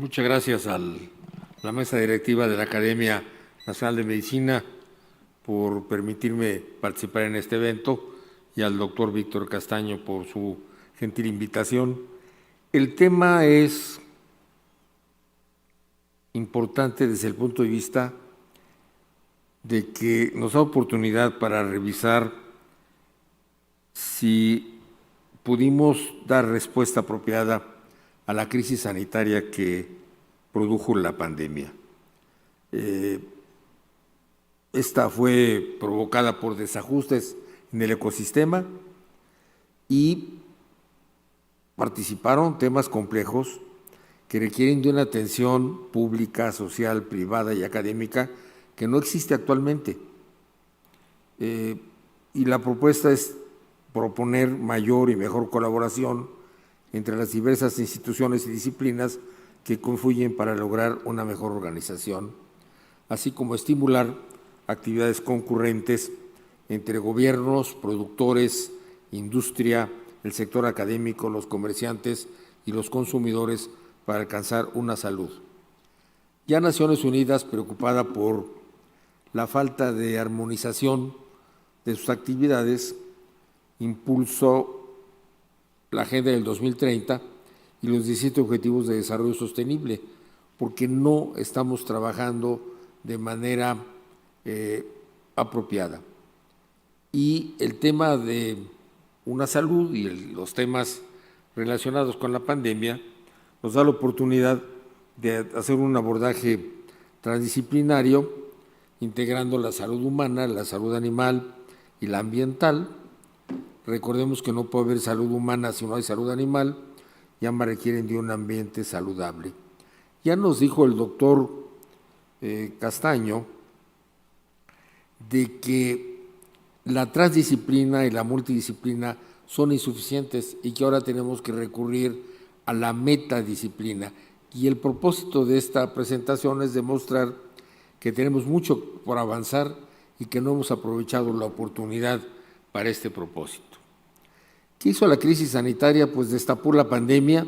Muchas gracias a la mesa directiva de la Academia Nacional de Medicina por permitirme participar en este evento y al doctor Víctor Castaño por su gentil invitación. El tema es importante desde el punto de vista de que nos da oportunidad para revisar si pudimos dar respuesta apropiada a la crisis sanitaria que produjo la pandemia. Esta fue provocada por desajustes en el ecosistema y participaron temas complejos que requieren de una atención pública, social, privada y académica que no existe actualmente. Y la propuesta es proponer mayor y mejor colaboración entre las diversas instituciones y disciplinas que confluyen para lograr una mejor organización, así como estimular actividades concurrentes entre gobiernos, productores, industria, el sector académico, los comerciantes y los consumidores para alcanzar una salud. Ya Naciones Unidas, preocupada por la falta de armonización de sus actividades, impulsó la Agenda del 2030 y los 17 Objetivos de Desarrollo Sostenible, porque no estamos trabajando de manera apropiada. Y el tema de una salud y los temas relacionados con la pandemia nos da la oportunidad de hacer un abordaje transdisciplinario, integrando la salud humana, la salud animal y la ambiental. Recordemos que no puede haber salud humana si no hay salud animal, y ambas requieren de un ambiente saludable. Ya nos dijo el doctor Castaño de que la transdisciplina y la multidisciplina son insuficientes y que ahora tenemos que recurrir a la metadisciplina. Y el propósito de esta presentación es demostrar que tenemos mucho por avanzar y que no hemos aprovechado la oportunidad para este propósito. ¿Qué hizo la crisis sanitaria? Pues destapó la pandemia,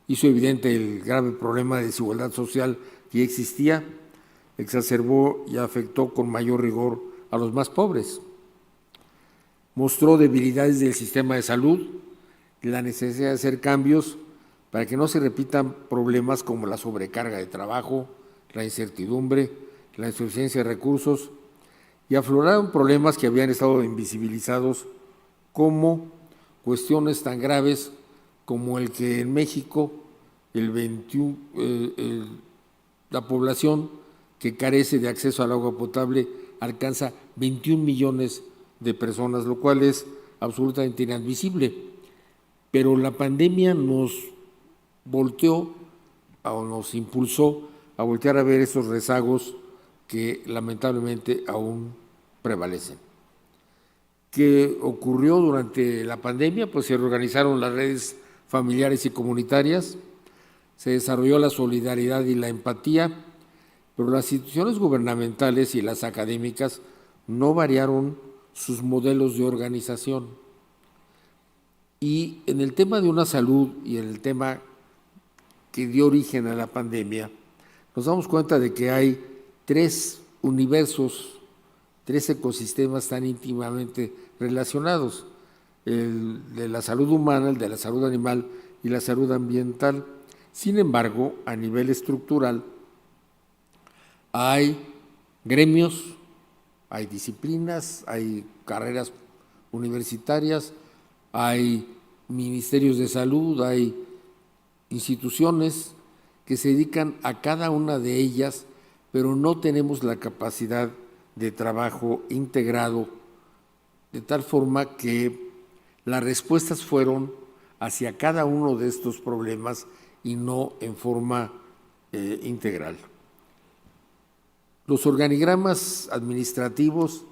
hizo evidente el grave problema de desigualdad social que existía, exacerbó y afectó con mayor rigor a los más pobres. Mostró debilidades del sistema de salud y la necesidad de hacer cambios para que no se repitan problemas como la sobrecarga de trabajo, la incertidumbre, la insuficiencia de recursos, y afloraron problemas que habían estado invisibilizados, como cuestiones tan graves como el que en México la población que carece de acceso al agua potable alcanza 21 millones de personas, lo cual es absolutamente inadmisible. Pero la pandemia nos volteó o nos impulsó a voltear a ver esos rezagos que lamentablemente aún prevalecen. ¿Qué ocurrió durante la pandemia? Pues se reorganizaron las redes familiares y comunitarias, se desarrolló la solidaridad y la empatía, pero las instituciones gubernamentales y las académicas no variaron sus modelos de organización. Y en el tema de una salud y en el tema que dio origen a la pandemia, nos damos cuenta de que hay tres universos, tres ecosistemas tan íntimamente relacionados: el de la salud humana, el de la salud animal y la salud ambiental. Sin embargo, a nivel estructural, hay gremios, hay disciplinas, hay carreras universitarias, hay ministerios de salud, hay instituciones que se dedican a cada una de ellas, pero no tenemos la capacidad de trabajo integrado, de tal forma que las respuestas fueron hacia cada uno de estos problemas y no en forma integral. Los organigramas administrativos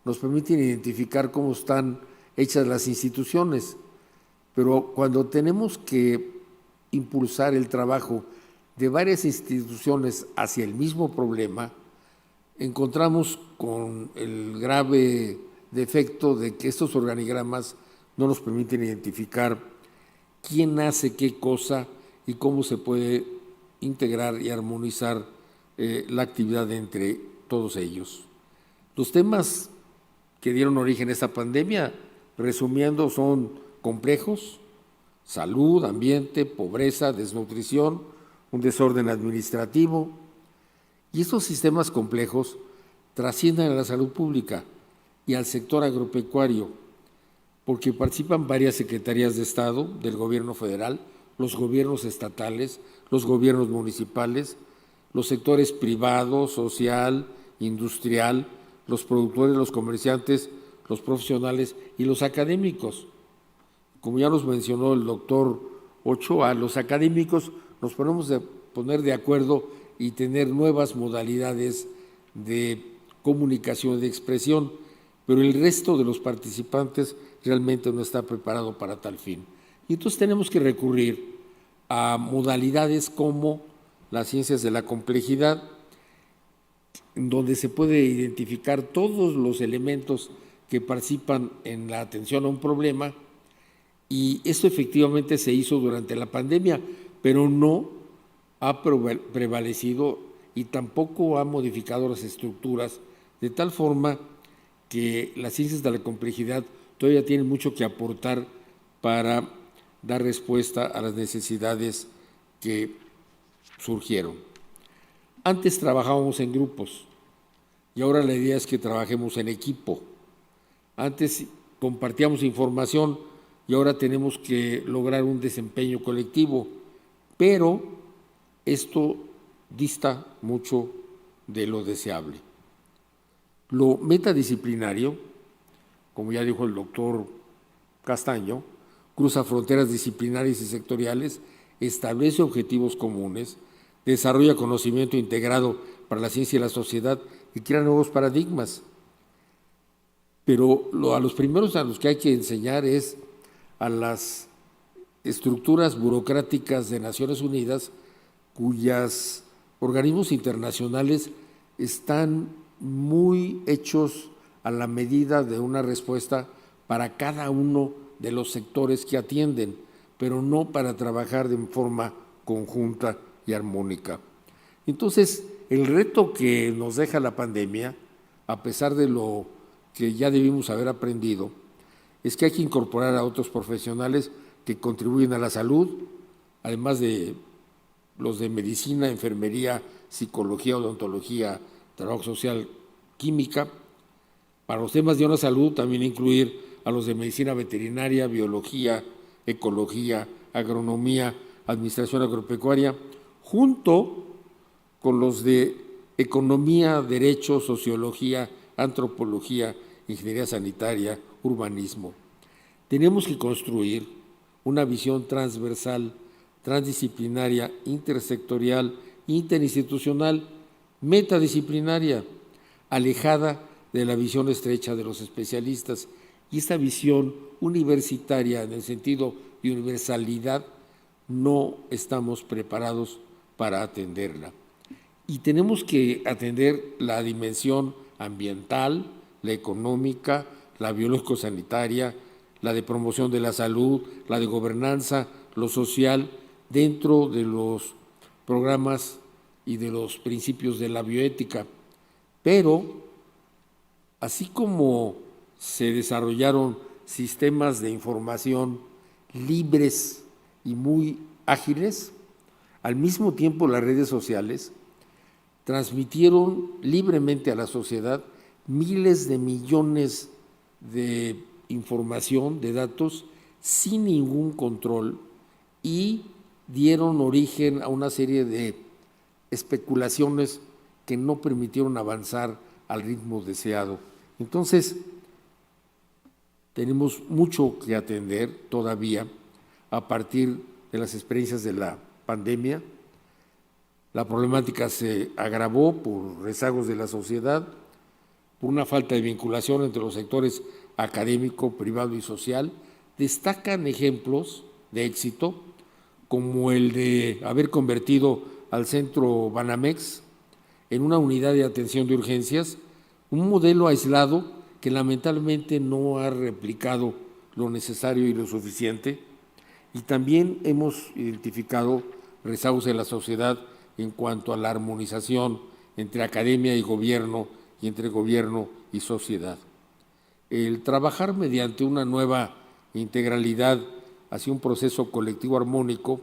nos permiten identificar cómo están hechas las instituciones, pero cuando tenemos que impulsar el trabajo de varias instituciones hacia el mismo problema, encontramos con el grave defecto de que estos organigramas no nos permiten identificar quién hace qué cosa y cómo se puede integrar y armonizar la actividad entre todos ellos. Los temas que dieron origen a esta pandemia, resumiendo, son complejos: salud, ambiente, pobreza, desnutrición, un desorden administrativo. Y estos sistemas complejos trascienden a la salud pública y al sector agropecuario, porque participan varias secretarías de Estado del gobierno federal, los gobiernos estatales, los gobiernos municipales, los sectores privado, social, industrial, los productores, los comerciantes, los profesionales y los académicos. Como ya nos mencionó el doctor Ochoa, los académicos nos podemos poner de acuerdo y tener nuevas modalidades de comunicación, de expresión, pero el resto de los participantes realmente no está preparado para tal fin. Y entonces tenemos que recurrir a modalidades como las ciencias de la complejidad, donde se puede identificar todos los elementos que participan en la atención a un problema, y esto efectivamente se hizo durante la pandemia, pero no ha prevalecido y tampoco ha modificado las estructuras, de tal forma que las ciencias de la complejidad todavía tienen mucho que aportar para dar respuesta a las necesidades que surgieron. Antes trabajábamos en grupos y ahora la idea es que trabajemos en equipo. Antes compartíamos información y ahora tenemos que lograr un desempeño colectivo, pero esto dista mucho de lo deseable. Lo metadisciplinario, como ya dijo el doctor Castaño, cruza fronteras disciplinarias y sectoriales, establece objetivos comunes, desarrolla conocimiento integrado para la ciencia y la sociedad y crea nuevos paradigmas. Pero a los primeros a los que hay que enseñar es a las estructuras burocráticas de Naciones Unidas, cuyos organismos internacionales están muy hechos a la medida de una respuesta para cada uno de los sectores que atienden, pero no para trabajar de forma conjunta y armónica. Entonces, el reto que nos deja la pandemia, a pesar de lo que ya debimos haber aprendido, es que hay que incorporar a otros profesionales que contribuyen a la salud, además de los de medicina, enfermería, psicología, odontología, trabajo social, química. Para los temas de una salud, también incluir a los de medicina veterinaria, biología, ecología, agronomía, administración agropecuaria, junto con los de economía, derecho, sociología, antropología, ingeniería sanitaria, urbanismo. Tenemos que construir una visión transversal, transdisciplinaria, intersectorial, interinstitucional, metadisciplinaria, alejada de la visión estrecha de los especialistas. Y esta visión universitaria, en el sentido de universalidad, no estamos preparados para atenderla. Y tenemos que atender la dimensión ambiental, la económica, la biológico-sanitaria, la de promoción de la salud, la de gobernanza, lo social, dentro de los programas y de los principios de la bioética. Pero, así como se desarrollaron sistemas de información libres y muy ágiles, al mismo tiempo las redes sociales transmitieron libremente a la sociedad miles de millones de información, de datos, sin ningún control, y dieron origen a una serie de especulaciones que no permitieron avanzar al ritmo deseado. Entonces, tenemos mucho que atender todavía a partir de las experiencias de la pandemia. La problemática se agravó por rezagos de la sociedad, por una falta de vinculación entre los sectores académico, privado y social. Destacan ejemplos de éxito como el de haber convertido al Centro Banamex en una unidad de atención de urgencias, un modelo aislado que lamentablemente no ha replicado lo necesario y lo suficiente. Y también hemos identificado rezagos en la sociedad en cuanto a la armonización entre academia y gobierno y entre gobierno y sociedad. El trabajar mediante una nueva integralidad hacia un proceso colectivo armónico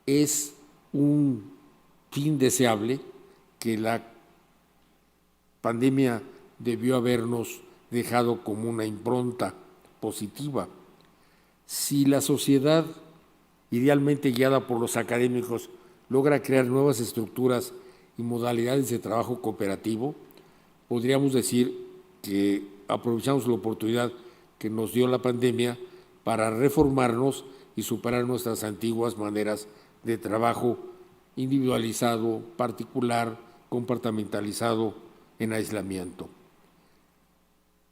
es un fin deseable que la pandemia debió habernos dejado como una impronta positiva. Si la sociedad, idealmente guiada por los académicos, logra crear nuevas estructuras y modalidades de trabajo cooperativo, podríamos decir que aprovechamos la oportunidad que nos dio la pandemia para reformarnos y superar nuestras antiguas maneras de trabajo individualizado, particular, compartimentalizado, en aislamiento.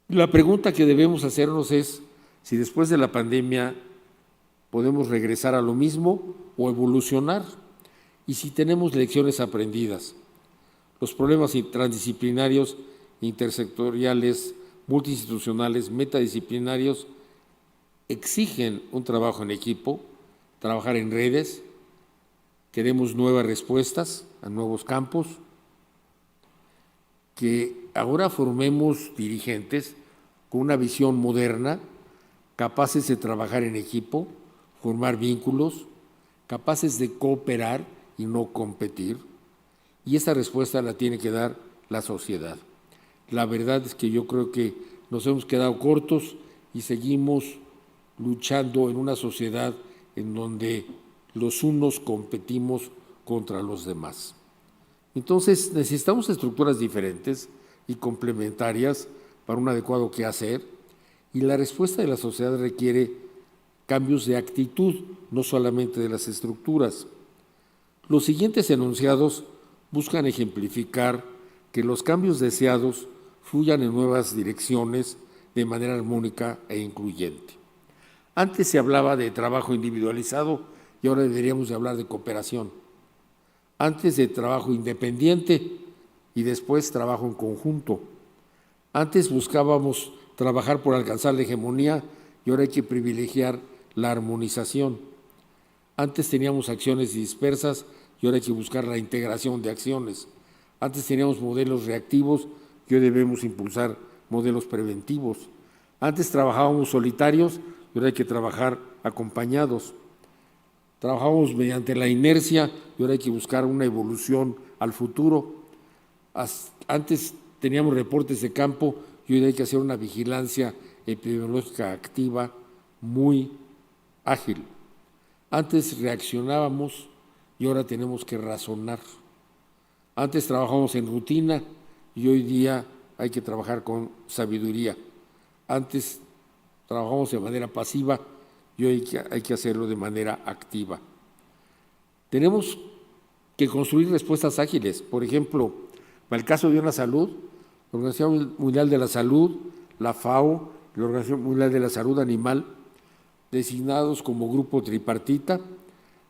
La pregunta que debemos hacernos es si después de la pandemia podemos regresar a lo mismo o evolucionar, y si tenemos lecciones aprendidas. Los problemas transdisciplinarios, intersectoriales, multiinstitucionales, metadisciplinarios exigen un trabajo en equipo, trabajar en redes. Queremos nuevas respuestas a nuevos campos, que ahora formemos dirigentes con una visión moderna, capaces de trabajar en equipo, formar vínculos, capaces de cooperar y no competir, y esta respuesta la tiene que dar la sociedad. La verdad es que yo creo que nos hemos quedado cortos y seguimos luchando en una sociedad en donde los unos competimos contra los demás. Entonces necesitamos estructuras diferentes y complementarias para un adecuado quehacer, y la respuesta de la sociedad requiere cambios de actitud, no solamente de las estructuras. Los siguientes enunciados buscan ejemplificar que los cambios deseados fluyan en nuevas direcciones de manera armónica e incluyente. Antes se hablaba de trabajo individualizado y ahora deberíamos de hablar de cooperación. Antes de trabajo independiente y después trabajo en conjunto. Antes buscábamos trabajar por alcanzar la hegemonía y ahora hay que privilegiar la armonización. Antes teníamos acciones dispersas y ahora hay que buscar la integración de acciones. Antes teníamos modelos reactivos y hoy debemos impulsar modelos preventivos. Antes trabajábamos solitarios y ahora hay que trabajar acompañados. Trabajábamos mediante la inercia y ahora hay que buscar una evolución al futuro. Antes teníamos reportes de campo y hoy hay que hacer una vigilancia epidemiológica activa muy ágil. Antes reaccionábamos y ahora tenemos que razonar. Antes trabajábamos en rutina y hoy día hay que trabajar con sabiduría. Antes trabajábamos de manera pasiva y hoy hay que hacerlo de manera activa. Tenemos que construir respuestas ágiles. Por ejemplo, para el caso de una salud, la Organización Mundial de la Salud, la FAO, la Organización Mundial de la Salud Animal, designados como grupo tripartita,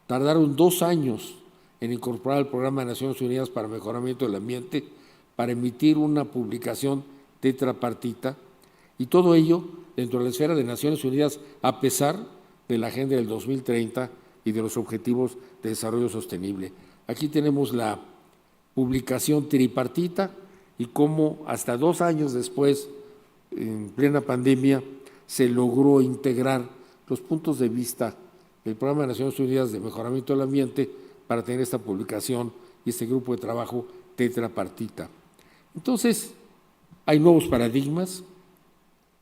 tardaron 2 años en incorporar al Programa de Naciones Unidas para el Mejoramiento del Ambiente para emitir una publicación tetrapartita, y todo ello dentro de la esfera de Naciones Unidas, a pesar de la Agenda del 2030 y de los Objetivos de Desarrollo Sostenible. Aquí tenemos la publicación tripartita y cómo hasta 2 años después, en plena pandemia, se logró integrar los puntos de vista del Programa de Naciones Unidas de Mejoramiento del Ambiente para tener esta publicación y este grupo de trabajo tetrapartita. Entonces, hay nuevos paradigmas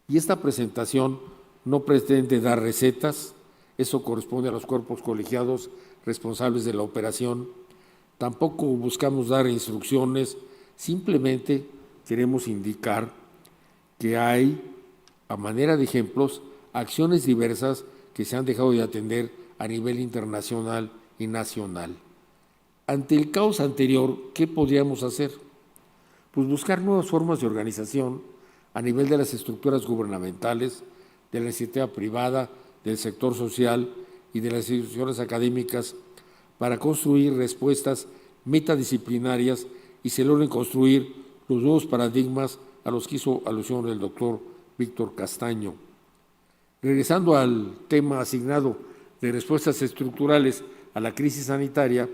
y esta presentación no pretende dar recetas, eso corresponde a los cuerpos colegiados responsables de la operación. Tampoco buscamos dar instrucciones, simplemente queremos indicar que hay, a manera de ejemplos, acciones diversas que se han dejado de atender a nivel internacional y nacional. Ante el caos anterior, ¿qué podríamos hacer? Pues buscar nuevas formas de organización a nivel de las estructuras gubernamentales, de la iniciativa privada, del sector social y de las instituciones académicas para construir respuestas metadisciplinarias y se logren construir los nuevos paradigmas a los que hizo alusión el doctor Víctor Castaño. Regresando al tema asignado de respuestas estructurales a la crisis sanitaria,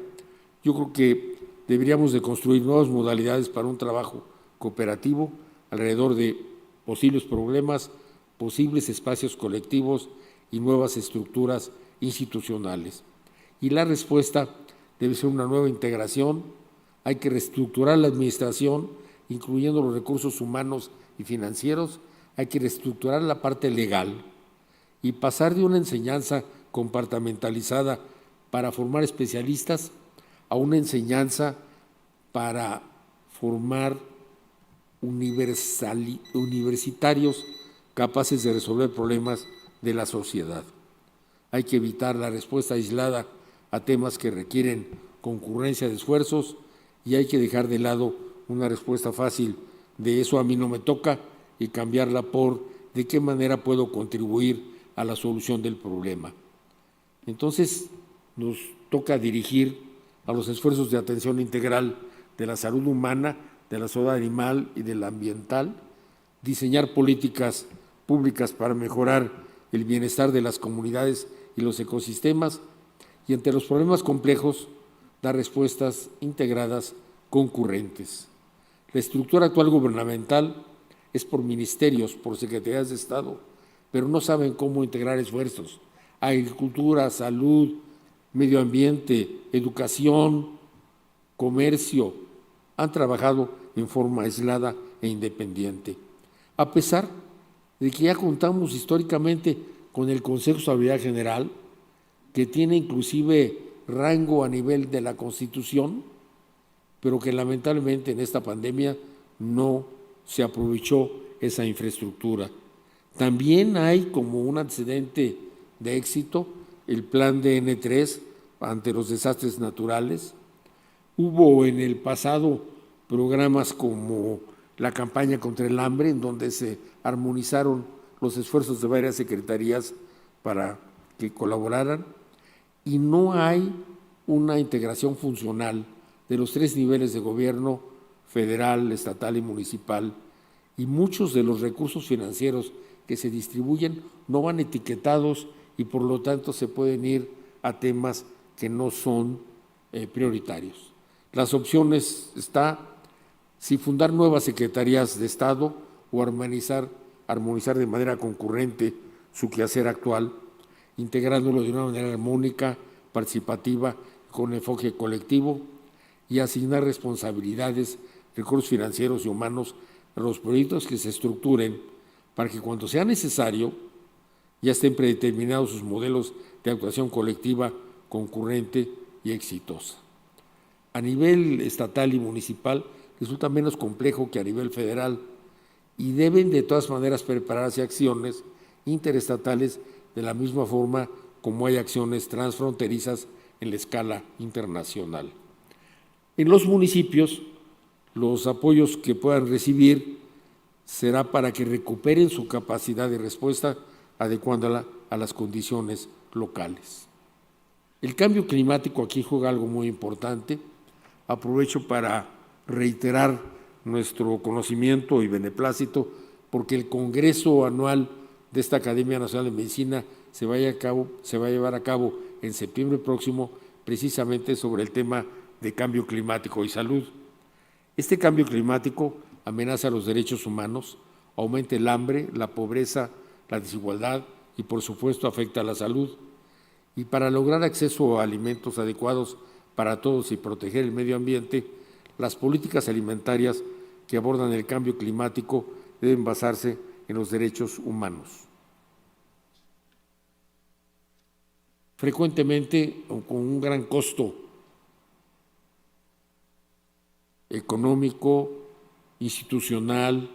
yo creo que deberíamos de construir nuevas modalidades para un trabajo cooperativo alrededor de posibles problemas, posibles espacios colectivos y nuevas estructuras institucionales. Y la respuesta debe ser una nueva integración. Hay que reestructurar la administración, incluyendo los recursos humanos y financieros. Hay que reestructurar la parte legal y pasar de una enseñanza compartimentalizada para formar especialistas a una enseñanza para formar universitarios capaces de resolver problemas de la sociedad. Hay que evitar la respuesta aislada a temas que requieren concurrencia de esfuerzos y hay que dejar de lado una respuesta fácil de eso a mí no me toca y cambiarla por de qué manera puedo contribuir a la solución del problema. Entonces, nos toca dirigir a los esfuerzos de atención integral de la salud humana, de la salud animal y de la ambiental, diseñar políticas públicas para mejorar el bienestar de las comunidades y los ecosistemas y ante los problemas complejos dar respuestas integradas concurrentes. La estructura actual gubernamental es por ministerios, por secretarías de Estado, pero no saben cómo integrar esfuerzos. Agricultura, salud, medio ambiente, educación, comercio, han trabajado en forma aislada e independiente. A pesar de que ya contamos históricamente con el Consejo de Estabilidad General, que tiene inclusive rango a nivel de la Constitución, pero que lamentablemente en esta pandemia no se aprovechó esa infraestructura. También hay como un antecedente de éxito el plan DN3 ante los desastres naturales. Hubo en el pasado programas como la campaña contra el hambre, en donde se armonizaron los esfuerzos de varias secretarías para que colaboraran, y no hay una integración funcional de los tres niveles de gobierno, federal, estatal y municipal, y muchos de los recursos financieros que se distribuyen no van etiquetados y por lo tanto se pueden ir a temas que no son prioritarios. Las opciones está si fundar nuevas secretarías de Estado o armonizar de manera concurrente su quehacer actual, integrándolo de una manera armónica, participativa, con enfoque colectivo y asignar responsabilidades, recursos financieros y humanos a los proyectos que se estructuren para que cuando sea necesario ya estén predeterminados sus modelos de actuación colectiva, concurrente y exitosa. A nivel estatal y municipal resulta menos complejo que a nivel federal y deben de todas maneras prepararse acciones interestatales de la misma forma como hay acciones transfronterizas en la escala internacional. En los municipios, los apoyos que puedan recibir será para que recuperen su capacidad de respuesta adecuándola a las condiciones locales. El cambio climático aquí juega algo muy importante. Aprovecho para reiterar nuestro conocimiento y beneplácito porque el Congreso Anual de esta Academia Nacional de Medicina se va a llevar a cabo en septiembre próximo, precisamente sobre el tema de cambio climático y salud. Este cambio climático amenaza los derechos humanos, aumenta el hambre, la pobreza, la desigualdad y, por supuesto, afecta a la salud. Y para lograr acceso a alimentos adecuados para todos y proteger el medio ambiente, las políticas alimentarias que abordan el cambio climático deben basarse en los derechos humanos. Frecuentemente, con un gran costo económico, institucional,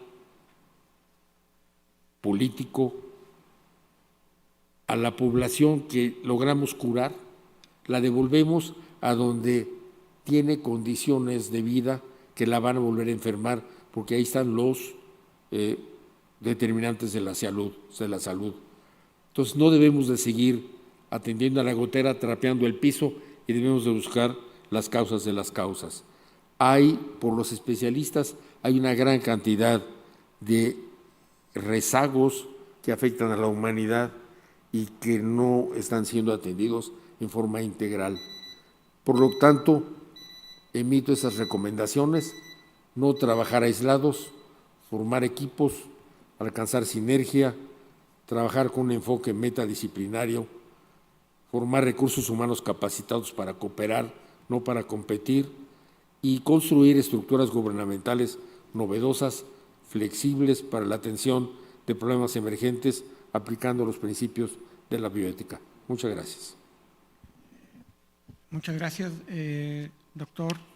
político, a la población que logramos curar, la devolvemos a donde tiene condiciones de vida que la van a volver a enfermar, porque ahí están los determinantes de la salud. Entonces no debemos de seguir atendiendo a la gotera, trapeando el piso y debemos de buscar las causas de las causas. Por los especialistas, hay una gran cantidad de rezagos que afectan a la humanidad y que no están siendo atendidos en forma integral. Por lo tanto, emito esas recomendaciones: no trabajar aislados, formar equipos, alcanzar sinergia, trabajar con un enfoque metadisciplinario, formar recursos humanos capacitados para cooperar, no para competir, y construir estructuras gubernamentales novedosas, flexibles para la atención de problemas emergentes, aplicando los principios de la bioética. Muchas gracias. Muchas gracias, doctor